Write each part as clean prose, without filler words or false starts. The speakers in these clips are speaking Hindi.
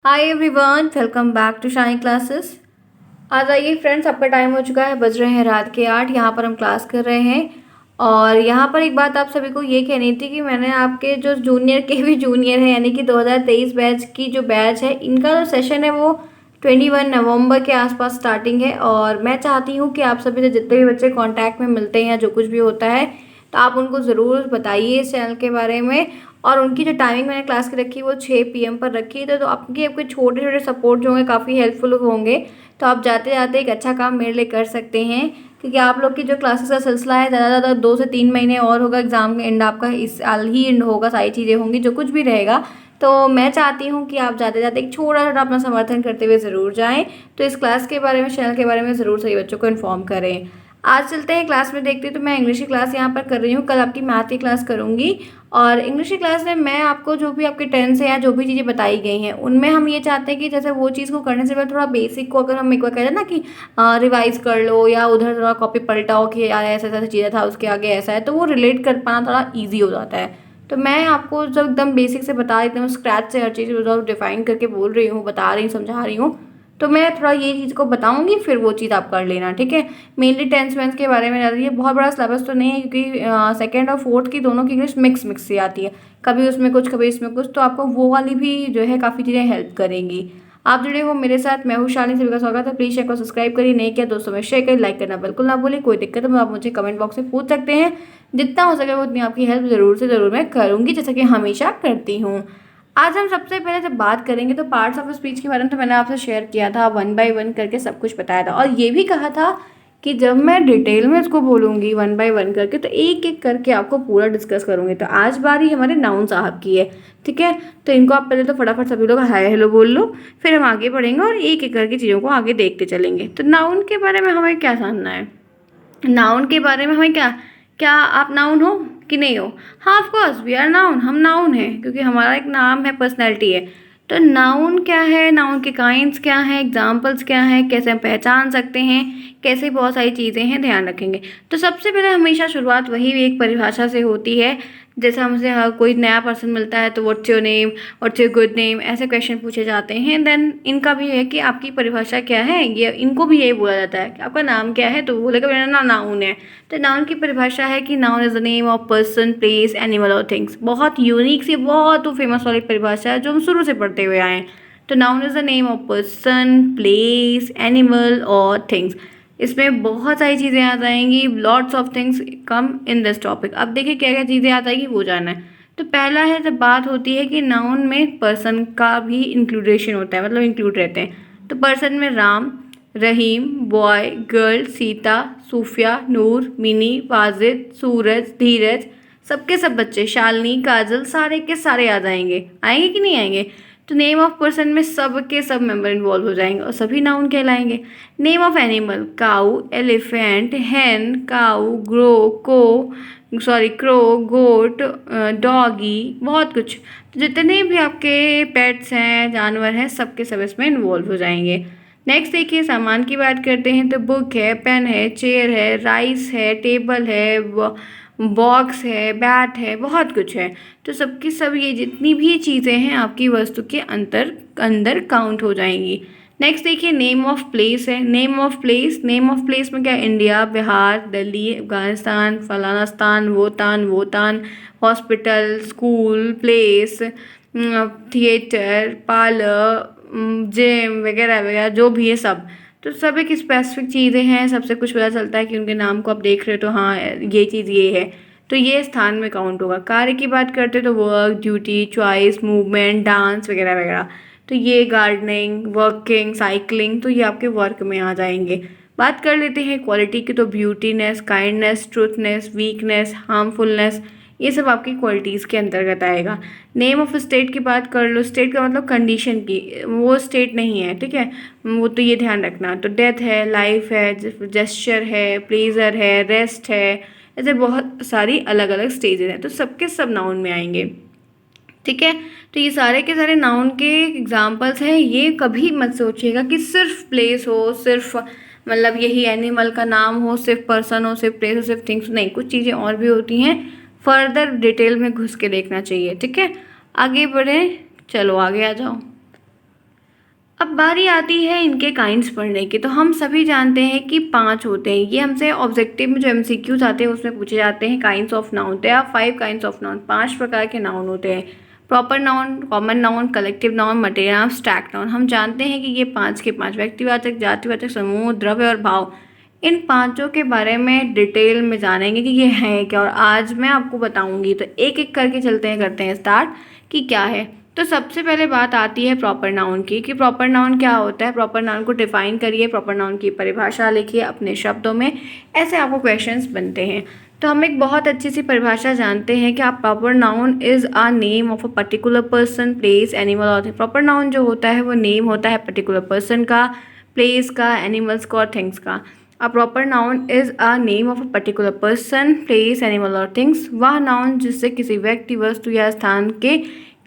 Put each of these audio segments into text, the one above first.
Hi everyone, welcome back to Shine Classes. आज आइए फ्रेंड्स, आपका टाइम हो चुका है, बज रहे हैं रात के 8। यहाँ पर हम क्लास कर रहे हैं और यहाँ पर एक बात आप सभी को ये कहनी थी कि मैंने आपके जो जूनियर के भी जूनियर है यानी कि 2023 बैच की जो बैच है, इनका जो सेशन है वो 21 नवंबर के आसपास स्टार्टिंग है। और मैं चाहती हूँ कि आप सभी से जितने भी बच्चे कांटेक्ट में मिलते हैं या जो कुछ भी होता है, तो आप उनको ज़रूर बताइए इस चैनल के बारे में। और उनकी जो टाइमिंग मैंने क्लास की रखी है वो 6 PM पर रखी है, तो आपके छोटे छोटे सपोर्ट जो होंगे काफ़ी हेल्पफुल होंगे। तो आप जाते जाते एक अच्छा काम मेरे लिए कर सकते हैं, क्योंकि आप लोग की जो क्लासेस का सिलसिला है ज़्यादा ज़्यादा 2 से 3 महीने और होगा। एग्जाम का एंड आपका इस साल ही एंड होगा, सारी चीज़ें होंगी जो कुछ भी रहेगा। तो मैं चाहती हूँ कि आप जाते जाते एक छोटा छोटा अपना समर्थन करते हुए ज़रूर जाएँ। तो इस क्लास के बारे में, चैनल के बारे में ज़रूर सही बच्चों को इन्फॉर्म करें। आज चलते हैं क्लास में, देखते हैं। तो मैं इंग्लिश की क्लास यहाँ पर कर रही हूँ, कल आपकी मैथ की क्लास करूँगी। और इंग्लिश की क्लास में मैं आपको जो भी आपके टेंस है या जो भी चीज़ें बताई गई हैं, उनमें हम ये चाहते हैं कि जैसे वो चीज़ को करने से पहले थोड़ा बेसिक को अगर हम एक बार कहते हैं ना कि रिवाइज कर लो या उधर थोड़ा कॉपी पलटाओ कि यार ऐसा ऐसा चीज़ें था, उसके आगे ऐसा है, तो वो रिलेट कर पाना थोड़ा ईजी हो जाता है। तो मैं आपको जब एकदम बेसिक से बता देती हूँ, स्क्रैच से हर चीज़ डिफाइन करके बोल रही हूँ, बता रही हूँ, समझा रही हूँ, तो मैं थोड़ा ये चीज़ को बताऊंगी, फिर वो चीज़ आप कर लेना, ठीक है। मेनली टेंस वेंस के बारे में ज़्यादा, ये बहुत बड़ा सिलेबस तो नहीं है, क्योंकि सेकंड और फोर्थ की दोनों की इंग्लिश मिक्स मिक्स से आती है, कभी उसमें कुछ कभी इसमें कुछ, तो आपको वो वाली भी जो है काफ़ी चीज़ें हेल्प करेंगी। आप जुड़े हो मेरे साथ, मैं हूँ शालिनी, सभी का स्वागत है। प्लीज़ चैनल को सब्सक्राइब करिए, नहीं किया दोस्तों में शेयर करिए, लाइक करना बिल्कुल ना भूलिए। कोई दिक्कत है तो आप मुझे कमेंट बॉक्स में पूछ सकते हैं, जितना हो सके उतनी आपकी हेल्प ज़रूर से ज़रूर मैं करूँगी, जैसा कि हमेशा करती हूँ। आज हम सबसे पहले जब बात करेंगे तो पार्ट्स ऑफ स्पीच के बारे में तो मैंने आपसे शेयर किया था, 1 by 1 करके सब कुछ बताया था, और ये भी कहा था कि जब मैं डिटेल में इसको बोलूँगी 1 by 1 करके, तो एक एक करके आपको पूरा डिस्कस करूँगी। तो आज बारी हमारे नाउन साहब की है, ठीक है। तो इनको आप पहले तो फटाफट सभी लोग हाय हेलो बोल लो, फिर हम आगे बढ़ेंगे और एक एक करके चीज़ों को आगे देखते चलेंगे। तो नाउन के बारे में हमें क्या जानना है, नाउन के बारे में हमें क्या, क्या आप नाउन हो कि नहीं हो? हाँ, of course we are noun, हम नाउन हैं, क्योंकि हमारा एक नाम है, पर्सनैलिटी है। तो नाउन क्या है, नाउन के काइंड्स क्या हैं, एग्जाम्पल्स क्या हैं, कैसे हम पहचान सकते हैं, कैसे बहुत सारी चीज़ें हैं, ध्यान रखेंगे। तो सबसे पहले हमेशा शुरुआत वही एक परिभाषा से होती है। जैसे हमसे कोई नया पर्सन मिलता है तो what's your name, what's your good name, ऐसे क्वेश्चन पूछे जाते हैं। देन इनका भी है कि आपकी परिभाषा क्या है, ये इनको भी यही बोला जाता है कि आपका नाम क्या है, तो वो बोलेगा मेरा नाम नाउन है। तो नाउन की परिभाषा है कि noun is the name of person, place, animal और थिंग्स। बहुत यूनिक सी, बहुत फेमस वाली परिभाषा है जो हम शुरू से पढ़ते हुए आए हैं। तो noun is the name of person, place, animal और थिंग्स। इसमें बहुत सारी चीज़ें आ जाएंगी, lots of things come in this topic. अब देखिए क्या क्या चीज़ें आ जाएगी वो जानना है। तो पहला है, जब बात होती है कि नाउन में पर्सन का भी इंक्लूडेशन होता है, मतलब इंक्लूड रहते हैं। तो पर्सन में राम, रहीम, बॉय, गर्ल, सीता, सूफिया, नूर, मिनी, वाजिद, सूरज, धीरज, सबके सब बच्चे, शालिनी, काजल, सारे के सारे आ जाएंगे। आएंगे कि नहीं आएंगे? तो नेम ऑफ पर्सन में सब के सब मेंबर इन्वॉल्व हो जाएंगे और सभी नाउन कहलाएंगे। Name of animal, cow, elephant, hen, cow, crow, goat, doggy, बहुत कुछ। तो जितने भी आपके पेट्स हैं, जानवर हैं, सबके सब इसमें इन्वॉल्व हो जाएंगे। नेक्स्ट देखिए, सामान की बात करते हैं। तो बुक है, पेन है, चेयर है, राइस है, टेबल है, बॉक्स है, बैट है, बहुत कुछ है। तो सबकी सब ये जितनी भी चीज़ें हैं आपकी वस्तु के अंदर काउंट हो जाएंगी। नेक्स्ट देखिए, नेम ऑफ प्लेस है। Name of place, name of place में क्या, इंडिया, बिहार, दिल्ली, अफगानिस्तान, फलाना स्थान, वो तान, hospital, school, place, theatre, parlour, gym वगैरह वगैरह, जो भी है सब। तो सब एक स्पेसिफिक चीज़ें हैं, सबसे कुछ पता चलता है कि उनके नाम को आप देख रहे हो तो हाँ ये चीज़ ये है, तो ये स्थान में काउंट होगा। कार्य की बात करते तो work, duty, choice, movement, dance वगैरह वगैरह। तो ये गार्डनिंग, वर्किंग, साइकिलिंग, तो ये आपके वर्क में आ जाएंगे। बात कर लेते हैं क्वालिटी की। तो beautiness, kindness, truthness, weakness, harmfulness, ये सब आपकी क्वालिटीज़ के अंतर्गत आएगा। नेम ऑफ स्टेट की बात कर लो। स्टेट का मतलब कंडीशन की, वो स्टेट नहीं है, ठीक है, वो तो ये ध्यान रखना। तो डेथ है, लाइफ है, जेस्चर है, प्लेजर है, रेस्ट है, ऐसे बहुत सारी अलग अलग स्टेजेस हैं, तो सबके सब नाउन में आएंगे, ठीक है। तो ये सारे के सारे नाउन के एग्जाम्पल्स हैं। ये कभी मत सोचिएगा कि सिर्फ प्लेस हो, सिर्फ मतलब यही एनिमल का नाम हो, सिर्फ पर्सन हो, सिर्फ प्लेस हो, सिर्फ थिंग्स, नहीं, कुछ चीज़ें और भी होती हैं। फर्दर डिटेल में घुस के देखना चाहिए, ठीक है। आगे बढ़े, चलो आगे आ जाओ। अब बारी आती है इनके काइंड्स पढ़ने की। तो हम सभी जानते हैं कि 5 होते हैं। ये हमसे ऑब्जेक्टिव में जो एमसीक्यूज आते हैं उसमें पूछे जाते हैं। Kinds of noun, there are 5 kinds of noun. 5 प्रकार के नाउन होते हैं। Proper noun, common noun, collective noun, material noun, abstract noun. हम जानते हैं कि ये 5 के 5 व्यक्तिवाचक, जातिवाचक, समूह, द्रव्य और भाव, इन पांचों के बारे में डिटेल में जानेंगे कि ये हैं क्या, और आज मैं आपको बताऊंगी। तो एक एक करके चलते हैं, करते हैं स्टार्ट कि क्या है। तो सबसे पहले बात आती है प्रॉपर नाउन की, कि प्रॉपर नाउन क्या होता है। प्रॉपर नाउन को डिफाइन करिए, प्रॉपर नाउन की परिभाषा लिखिए अपने शब्दों में। ऐसे आपको क्वेश्चंस बनते हैं। तो हम एक बहुत अच्छी सी परिभाषा जानते हैं कि आप proper noun is a name of a particular person, place, animal और थिंग। प्रॉपर नाउन जो होता है वो नेम होता है पर्टिकुलर पर्सन का, प्लेस का, एनिमल्स का और थिंग्स का। A proper noun is a name of a particular person, place, animal और things। वह नाउन जिससे किसी व्यक्ति, वस्तु या स्थान के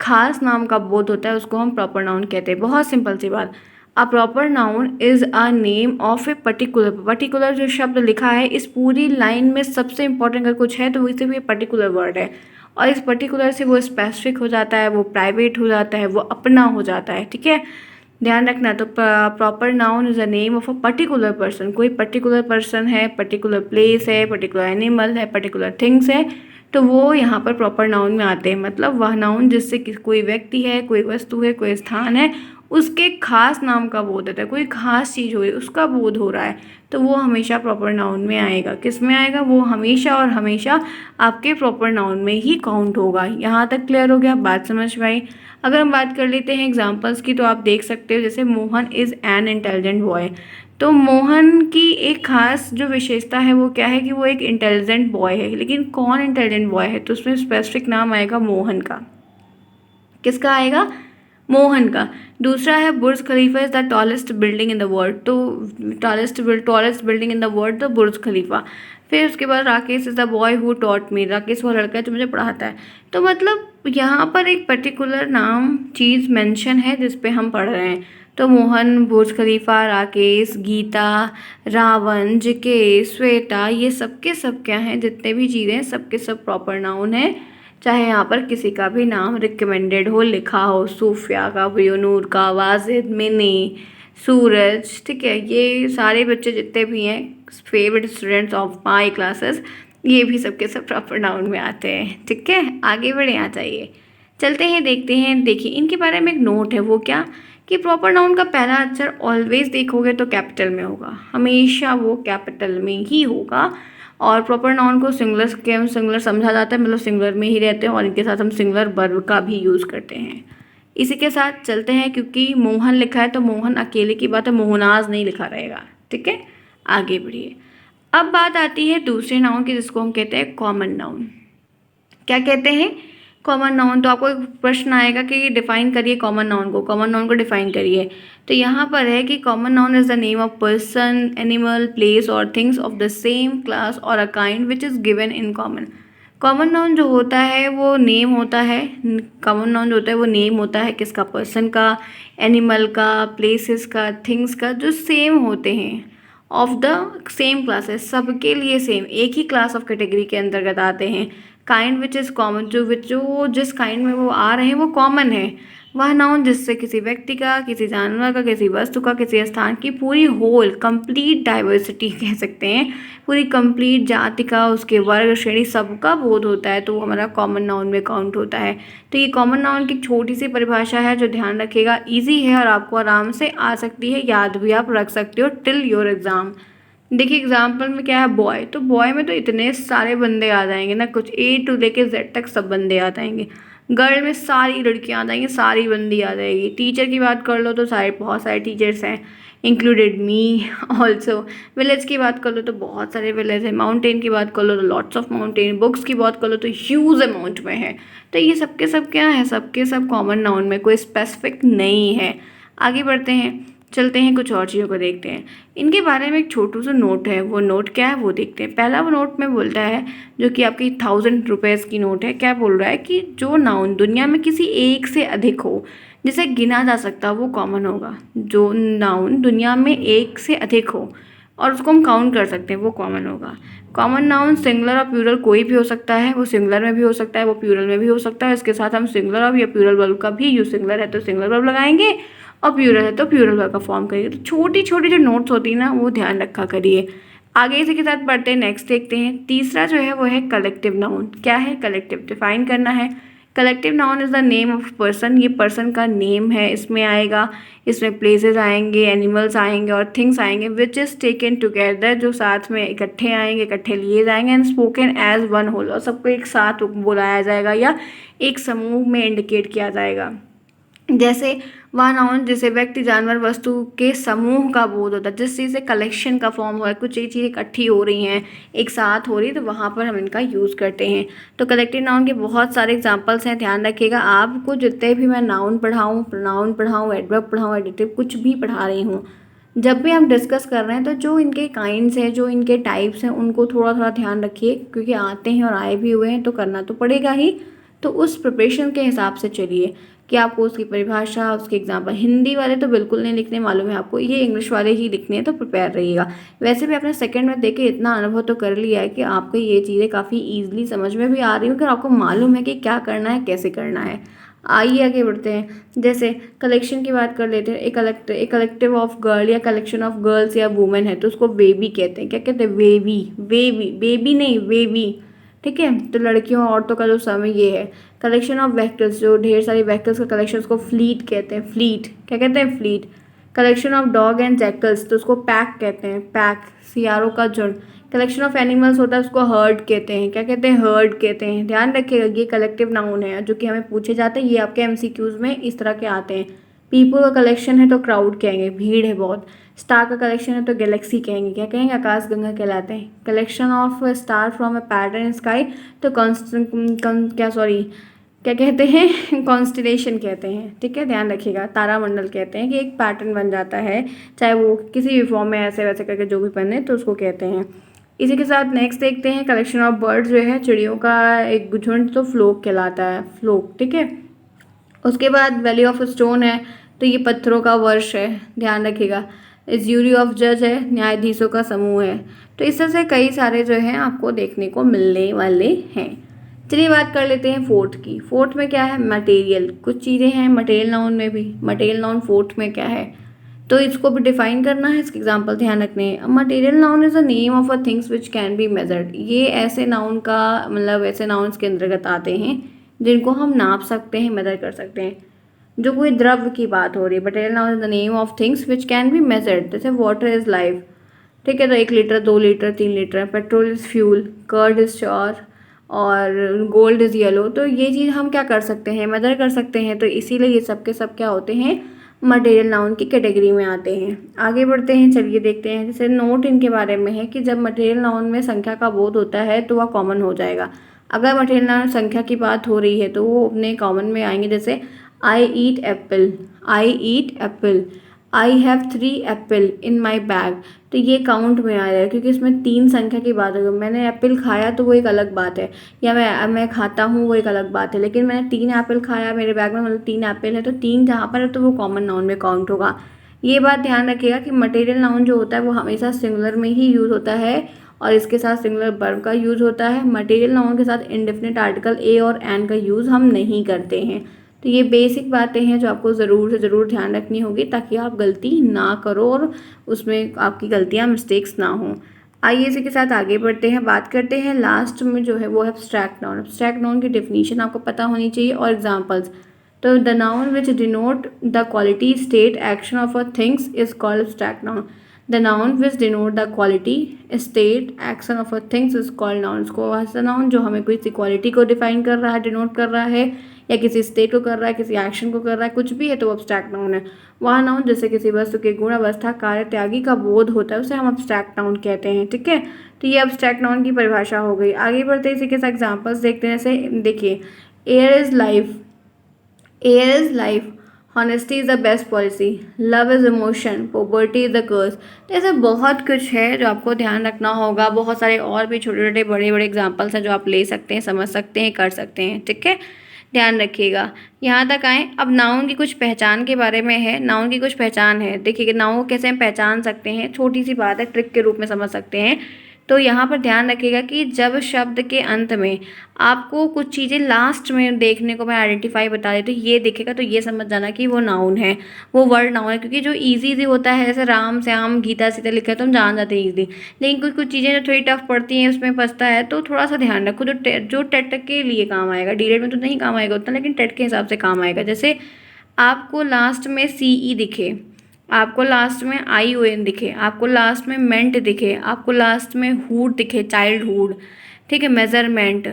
खास नाम का बोध होता है उसको हम प्रॉपर नाउन कहते हैं। बहुत सिंपल सी बात। A proper noun is a name of a particular, particular जो शब्द लिखा है इस पूरी लाइन में सबसे इंपॉर्टेंट अगर कुछ है तो वो सिर्फ ये पर्टिकुलर वर्ड है, और इस पर्टिकुलर से वो स्पेसिफिक हो जाता है, वो प्राइवेट हो जाता है, वो अपना हो जाता है। ठीक है, ध्यान रखना। तो proper noun is a name of a particular person. कोई पर्टिकुलर पर्सन है, पर्टिकुलर प्लेस है, पर्टिकुलर एनिमल है, पर्टिकुलर थिंग्स है, तो वो यहाँ पर प्रॉपर नाउन में आते हैं। मतलब वह नाउन जिससे कोई व्यक्ति है, कोई वस्तु है, कोई स्थान है, उसके खास नाम का बोध होता है। कोई खास चीज़ हो रही है उसका बोध हो रहा है तो वो हमेशा प्रॉपर नाउन में आएगा। किस में आएगा? वो हमेशा और हमेशा आपके प्रॉपर नाउन में ही काउंट होगा। यहाँ तक क्लियर हो गया? बात समझ में आई? अगर हम बात कर लेते हैं एग्जाम्पल्स की तो आप देख सकते हो, जैसे Mohan is an intelligent boy. तो मोहन की एक खास जो विशेषता है वो क्या है कि वो एक इंटेलिजेंट बॉय है। लेकिन कौन इंटेलिजेंट बॉय है? तो उसमें स्पेसिफिक नाम आएगा मोहन का। किसका आएगा? मोहन का। दूसरा है Burj Khalifa is the tallest building in the world. तो tallest building in the world तो बुर्ज खलीफा। फिर उसके बाद Rakesh is the boy who taught me. Rakesh वो लड़का है जो मुझे पढ़ाता है। तो मतलब यहाँ पर एक पर्टिकुलर नाम चीज़ मेंशन है जिस पे हम पढ़ रहे हैं। तो मोहन, बुर्ज खलीफा, राकेश, गीता, रावण, जिकेश, श्वेता, ये सबके सब क्या हैं? जितने भी चीज़ें सबके सब प्रॉपर नाउन है। चाहे यहाँ पर किसी का भी नाम रिकमेंडेड हो, लिखा हो, सूफिया का, नूर का, वाजिद, मिनी, सूरज, ठीक है, ये सारे बच्चे जितने भी हैं favourite students of my classes, ये भी सबके सब प्रॉपर नाउन में आते हैं। ठीक है, आगे बढ़े, आ जाइए, चलते हैं, देखते हैं। देखिए इनके बारे में एक नोट है, वो क्या कि प्रॉपर नाउन का पहला अक्षर ऑलवेज देखोगे तो कैपिटल में होगा, हमेशा वो कैपिटल में ही होगा। और प्रॉपर नाउन को सिंगुलर समझा जाता है, मतलब सिंगुलर में ही रहते हैं, और इनके साथ हम सिंगुलर वर्ब का भी यूज़ करते हैं। इसी के साथ चलते हैं, क्योंकि मोहन लिखा है तो मोहन अकेले की बात है, मोहनाज नहीं लिखा रहेगा। ठीक है, आगे बढ़िए। अब बात आती है दूसरे नाउन की जिसको हम कहते हैं कॉमन नाउन। क्या कहते हैं? Common noun. तो आपको एक प्रश्न आएगा कि डिफाइन करिए कॉमन नाउन को। कॉमन नाउन को डिफाइन करिए। तो यहाँ पर है कि common noun is the name of person, animal, place और things of the same class और a kind which is given in common. Common noun जो होता है वो नेम होता है। कॉमन नाउन जो होता है वो नेम होता है किसका? पर्सन का, एनिमल का, प्लेसेस का, थिंग्स का, जो सेम होते हैं, ऑफ द सेम क्लासेस, सबके लिए सेम, एक ही क्लास ऑफ कैटेगरी के अंतर्गत आते हैं। काइंड विच इज़ कॉमन, जो जिस काइंड में वो आ रहे हैं वो कॉमन है। वह नाउन जिससे किसी व्यक्ति का, किसी जानवर का, किसी वस्तु का, किसी स्थान की पूरी होल कंप्लीट डाइवर्सिटी कह सकते हैं, पूरी कंप्लीट जाति का, उसके वर्ग श्रेणी सबका बोध होता है, तो वो हमारा कॉमन नाउन में काउंट होता है। तो ये कॉमन नाउन की छोटी सी परिभाषा है जो ध्यान रखिएगा, ईजी है और आपको आराम से आ सकती है, याद भी आप रख सकते हो टिल योर एग्ज़ाम। देखिए एग्जाम्पल में क्या है, बॉय, तो बॉय में तो इतने सारे बंदे आ जाएंगे ना, कुछ ए टू लेके जेड तक सब बंदे आ जाएंगे। गर्ल में सारी लड़कियां आ जाएंगी, सारी बंदी आ जाएगी। टीचर की बात कर लो तो बहुत सारे टीचर्स हैं, इंक्लूडेड मी ऑल्सो। विलेज की बात कर लो तो बहुत सारे विलेज हैं। माउंटेन की बात कर लो तो लॉट्स ऑफ माउंटेन। बुक्स की बात कर लो तो ह्यूज अमाउंट में है। तो ये सबके सब क्या है? सबके सब कॉमन नाउन में, कोई स्पेसिफिक नहीं है। आगे बढ़ते हैं, चलते हैं, कुछ और चीज़ों को देखते हैं। इनके बारे में एक छोटू सा नोट है, वो नोट क्या है वो देखते हैं। पहला वो नोट में बोलता है, जो कि आपकी 1000 रुपीज़ की नोट है, क्या बोल रहा है कि जो नाउन दुनिया में किसी एक से अधिक हो, जिसे गिना जा सकता वो कॉमन होगा। जो नाउन दुनिया में एक से अधिक हो और उसको हम काउंट कर सकते हैं वो कॉमन होगा। कॉमन नाउन सिंगुलर और प्लूरल कोई भी हो सकता है, वो सिंगुलर में भी हो सकता है, वो प्लूरल में भी हो सकता है। इसके साथ हम सिंगुलर और या प्लूरल वर्ब का भी यूज, सिंगुलर है तो सिंगुलर वर्ब लगाएंगे और प्लूरल है तो प्लूरल वर्ब का फॉर्म करिए। तो छोटी छोटी जो नोट्स होती है ना वो ध्यान रखा करिए। आगे इसी के साथ पढ़ते हैं, नेक्स्ट देखते हैं। तीसरा जो है वो है कलेक्टिव नाउन। क्या है कलेक्टिव, डिफाइन करना है। Collective noun is the name of person, ये पर्सन का नेम है, इसमें आएगा, इसमें प्लेसेस आएंगे, एनिमल्स आएंगे और थिंग्स आएंगे, विच इज़ टेकन टुगेदर, जो साथ में इकट्ठे आएंगे, इकट्ठे लिए जाएंगे, and spoken as one whole, और सबको एक साथ बुलाया जाएगा या एक समूह में इंडिकेट किया जाएगा। जैसे वह नाउन जिसे व्यक्ति जानवर वस्तु के समूह का बोध होता है, जिस चीज़ से कलेक्शन का फॉर्म हो, कुछ एक चीज़ें इकट्ठी हो रही हैं, एक साथ हो रही है, तो वहाँ पर हम इनका यूज़ करते हैं। तो कलेक्टिव नाउन के बहुत सारे एग्जांपल्स हैं, ध्यान रखिएगा। आपको जितने भी मैं नाउन पढ़ाऊँ, प्रोनाउन पढ़ाऊँ, एडवर्ब पढ़ाऊँ, एडिटिव कुछ भी पढ़ा रही हूँ, जब भी हम डिस्कस कर रहे हैं तो जो इनके काइंड्स हैं, जो इनके टाइप्स हैं, उनको थोड़ा थोड़ा ध्यान रखिए, क्योंकि आते हैं और आए भी हुए हैं तो करना तो पड़ेगा ही। तो उस प्रिपरेशन के हिसाब से चलिए कि आपको उसकी परिभाषा, उसके एग्जाम्पल, हिंदी वाले तो बिल्कुल नहीं लिखने, मालूम है आपको, ये इंग्लिश वाले ही लिखने हैं, तो प्रिपेयर रहिएगा। वैसे भी आपने सेकंड में देख के इतना अनुभव तो कर लिया है कि आपको ये चीज़ें काफ़ी ईजिली समझ में भी आ रही हो, कि आपको मालूम है कि क्या करना है, कैसे करना है। आइए आगे बढ़ते हैं। जैसे कलेक्शन की बात कर लेते हैं। एक कलेक्टिव ऑफ गर्ल या कलेक्शन ऑफ गर्ल्स या वुमेन है तो उसको वेबी कहते हैं। क्या कहते हैं? वेबी। वेबी, बेबी नहीं, वेबी। ठीक है, तो लड़कियों और औरतों का जो समय ये है। कलेक्शन ऑफ व्हीकल्स, जो ढेर सारी व्हीकल्स का कलेक्शन, उसको फ्लीट कहते हैं। फ्लीट, क्या कहते हैं? Fleet. Collection of dog and jackals, तो उसको पैक कहते हैं। पैक, सियारों का झुंड। कलेक्शन ऑफ एनिमल्स होता है, उसको हर्ड कहते हैं। क्या कहते हैं? हर्ड कहते हैं। ध्यान रखिएगा, ये कलेक्टिव नाउन है जो कि हमें पूछे जाते हैं, ये आपके एमसीक्यूज में इस तरह के आते हैं। पीपल का कलेक्शन है तो क्राउड कहेंगे, भीड़ है बहुत। स्टार का कलेक्शन है तो गैलेक्सी कहेंगे। क्या कहेंगे? आकाश गंगा कहलाते हैं। Collection of star from a pattern sky तो क्या कहते हैं? कॉन्स्टलेशन कहते हैं। ठीक है, ध्यान रखिएगा, तारामंडल कहते हैं कि एक पैटर्न बन जाता है, चाहे वो किसी भी फॉर्म में ऐसे वैसे करके जो भी बने तो उसको कहते हैं। इसी के साथ नेक्स्ट देखते हैं, कलेक्शन ऑफ बर्ड्स जो है, चिड़ियों का एक झुंड, तो फ्लोक कहलाता है। फ्लोक, ठीक है। उसके बाद वैली ऑफ स्टोन है तो ये पत्थरों का वर्ष है, ध्यान रखिएगा। ज्यूरी ऑफ जज है, न्यायाधीशों का समूह है। तो इस तरह से कई सारे जो हैं आपको देखने को मिलने वाले हैं। चलिए बात कर लेते हैं फोर्थ की। फोर्थ में क्या है? मटेरियल। कुछ चीज़ें हैं मटेरियल नाउन में भी। मटेरियल नाउन फोर्थ में क्या है, तो इसको भी डिफाइन करना है, इसके एग्जांपल ध्यान रखने हैं। Material noun is a name of a things which can be measured. ये ऐसे नाउन का मतलब ऐसे नाउन्स के अंतर्गत आते हैं जिनको हम नाप सकते हैं, मेजर कर सकते हैं। जो कोई द्रव्य की बात हो रही है, material noun is the name of things which can be measured. जैसे वाटर इज लाइफ, ठीक है, तो 1 litre, 2 litre, 3 litre. Petrol is fuel, curd is sour, और गोल्ड इज येलो। तो ये चीज़ हम क्या कर सकते हैं? मेजर कर सकते हैं। तो इसीलिए ये सब के सब क्या होते हैं? मटेरियल नाउन की कैटेगरी में आते हैं। आगे बढ़ते हैं, चलिए देखते हैं। जैसे नोट इनके बारे में है कि जब मटेरियल नाउन में संख्या का बोध होता है तो वह कॉमन हो जाएगा। अगर मटेरियल नाउन संख्या की बात हो रही है तो वो अपने कॉमन में आएंगे। जैसे I eat apple, I eat apple, I have 3 apple in my bag. तो ये काउंट में आ जाएगा क्योंकि इसमें 3 संख्या की बात होगी। मैंने एप्पल खाया तो वो एक अलग बात है, या मैं खाता हूँ वो एक अलग बात है, लेकिन मैंने 3 एप्पल खाया, मेरे बैग में मतलब 3 एप्पल है, तो 3 जहाँ पर है तो वो कॉमन नाउन में काउंट होगा। ये बात ध्यान रखिएगा कि मटेरियल नाउन जो होता है वो हमेशा सिंगुलर में ही यूज़ होता है और इसके साथ सिंगुलर वर्ब का यूज़ होता है। मटेरियल नाउन के साथ इंडेफिनिट आर्टिकल ए और एन का यूज़ हम नहीं करते हैं। तो ये बेसिक बातें हैं जो आपको ज़रूर से ज़रूर ध्यान रखनी होगी ताकि आप गलती ना करो और उसमें आपकी गलतियाँ, मिस्टेक्स ना हों। आइए इसी के साथ आगे बढ़ते हैं, बात करते हैं लास्ट में जो है वो है एब्स्ट्रैक्ट नाउन। एब्स्ट्रैक्ट नाउन की डेफिनेशन आपको पता होनी चाहिए और एग्जांपल्स। तो the noun which denote the quality, state, action of a things is called abstract noun. The noun which denote the quality, state, action of a things is called noun. उसको ऐसा नाउन जो हमें कोई सी क्वालिटी को डिफाइन कर रहा है, डिनोट कर रहा है, या किसी स्टेट को कर रहा है, किसी एक्शन को कर रहा है, कुछ भी है तो वो एब्स्ट्रैक्ट नाउन है। वह नाउन जैसे किसी वस्तु के गुण, अवस्था, कार्य, त्यागी का बोध होता है उसे हम एब्स्ट्रैक्ट नाउन कहते हैं। ठीक है, तो ये एब्स्ट्रैक्ट नाउन की परिभाषा हो गई। आगे बढ़ते इसी के साथ एग्जाम्पल्स देखते हैं। जैसे देखिए, air is life, air is life, honesty is the best policy, love is emotion, poverty is the curse. तो ऐसे बहुत कुछ है जो आपको ध्यान रखना होगा। बहुत सारे और भी छोटे छोटे बड़े बड़े एग्जाम्पल्स हैं जो आप ले सकते हैं, समझ सकते हैं, कर सकते हैं। ठीक है, ध्यान रखिएगा। यहाँ तक आए, अब नाउन की कुछ पहचान के बारे में है। नाउन की कुछ पहचान है, देखिए कि नाउन को कैसे हम पहचान सकते हैं। छोटी सी बात है, ट्रिक के रूप में समझ सकते हैं। तो यहाँ पर ध्यान रखिएगा कि जब शब्द के अंत में आपको कुछ चीज़ें लास्ट में देखने को मैं आइडेंटिफाई बता देती हूँ, ये दिखेगा तो ये समझ जाना कि वो नाउन है, वो वर्ड नाउन है। क्योंकि जो इजी होता है, जैसे राम श्याम गीता सीता लिखा है तो हम जान जाते हैं इजीली, लेकिन कुछ कुछ चीज़ें जो थोड़ी टफ पड़ती हैं उसमें फंसता है, तो थोड़ा सा ध्यान रखो। जो टेट के लिए काम आएगा, डीएलएड में तो नहीं काम आएगा उतना, लेकिन टेट के हिसाब से काम आएगा। जैसे आपको लास्ट में CE दिखे, आपको लास्ट में ION दिखे, आपको लास्ट में मेंट दिखे, आपको लास्ट में हुड दिखे, चाइल्डहुड, ठीक है, मेजरमेंट,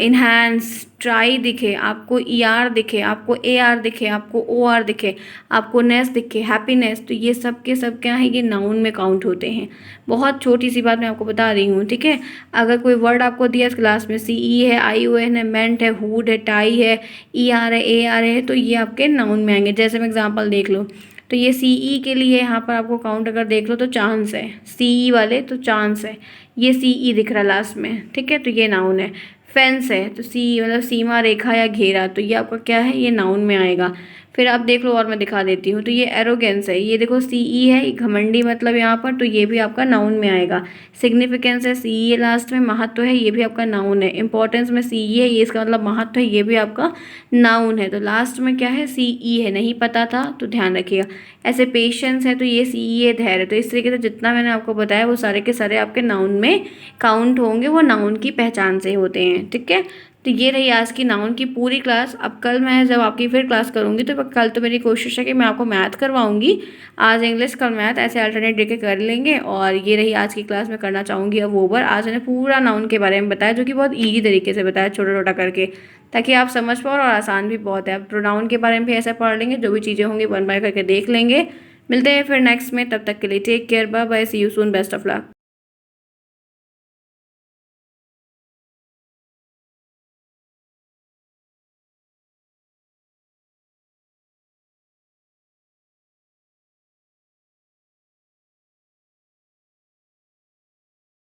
इन्हांस, ट्राई दिखे, आपको ER दिखे, आपको AR दिखे, आपको OR दिखे, आपको नेस दिखे, हैप्पीनेस, तो ये सब के सब क्या है, ये नाउन में काउंट होते हैं। बहुत छोटी सी बात मैं आपको बता रही हूँ, ठीक है। अगर कोई वर्ड आपको दिया इस क्लास में, CE है, ION है, मेंट है, हुड है, टाई है, ER है, AR है, तो ये आपके नाउन में आएंगे। जैसे मैं एग्जाम्पल देख लो, तो ये CE के लिए यहाँ पर आपको काउंट अगर देख लो तो चांस है, CE वाले तो चांस है, ये CE दिख रहा है लास्ट में, ठीक है, तो ये नाउन है। फेंस है तो CE मतलब सीमा, रेखा या घेरा, तो ये आपका क्या है, ये नाउन में आएगा। फिर आप देख लो, और मैं दिखा देती हूँ, तो ये एरोगेंस है, ये देखो CE है, घमंडी मतलब यहाँ पर, तो ये भी आपका नाउन में आएगा। सिग्निफिकेंस है, CE है लास्ट में, महत्व है, ये भी आपका नाउन है। इंपॉर्टेंस में CE है, ये इसका मतलब महत्व है, ये भी आपका नाउन है। तो लास्ट में क्या है, CE है, नहीं पता था तो ध्यान रखिएगा। ऐसे पेशेंस है तो ये CE है, धैर्य। तो इस तरीके से जितना मैंने आपको बताया वो सारे के सारे आपके नाउन में काउंट होंगे, वो नाउन की पहचान से होते हैं, ठीक है। तो ये रही आज की नाउन की पूरी क्लास। अब कल मैं जब आपकी फिर क्लास करूँगी तो कल तो मेरी कोशिश है कि मैं आपको मैथ करवाऊँगी, आज इंग्लिश कल मैथ, ऐसे अल्टरनेट डे के कर लेंगे। और ये रही आज की क्लास, मैं करना चाहूँगी अब ओवर। आज मैंने पूरा नाउन के बारे में बताया, जो कि बहुत ईजी तरीके से बताया, छोटा छोटा करके, ताकि आप समझ पाओ, और आसान भी बहुत है। अब प्रोनाउन के बारे में भी ऐसा पढ़ लेंगे, जो भी चीज़ें होंगी 1 बाय करके देख लेंगे। मिलते हैं फिर नेक्स्ट में, तब तक के लिए take care, bye bye, see you soon, best of luck.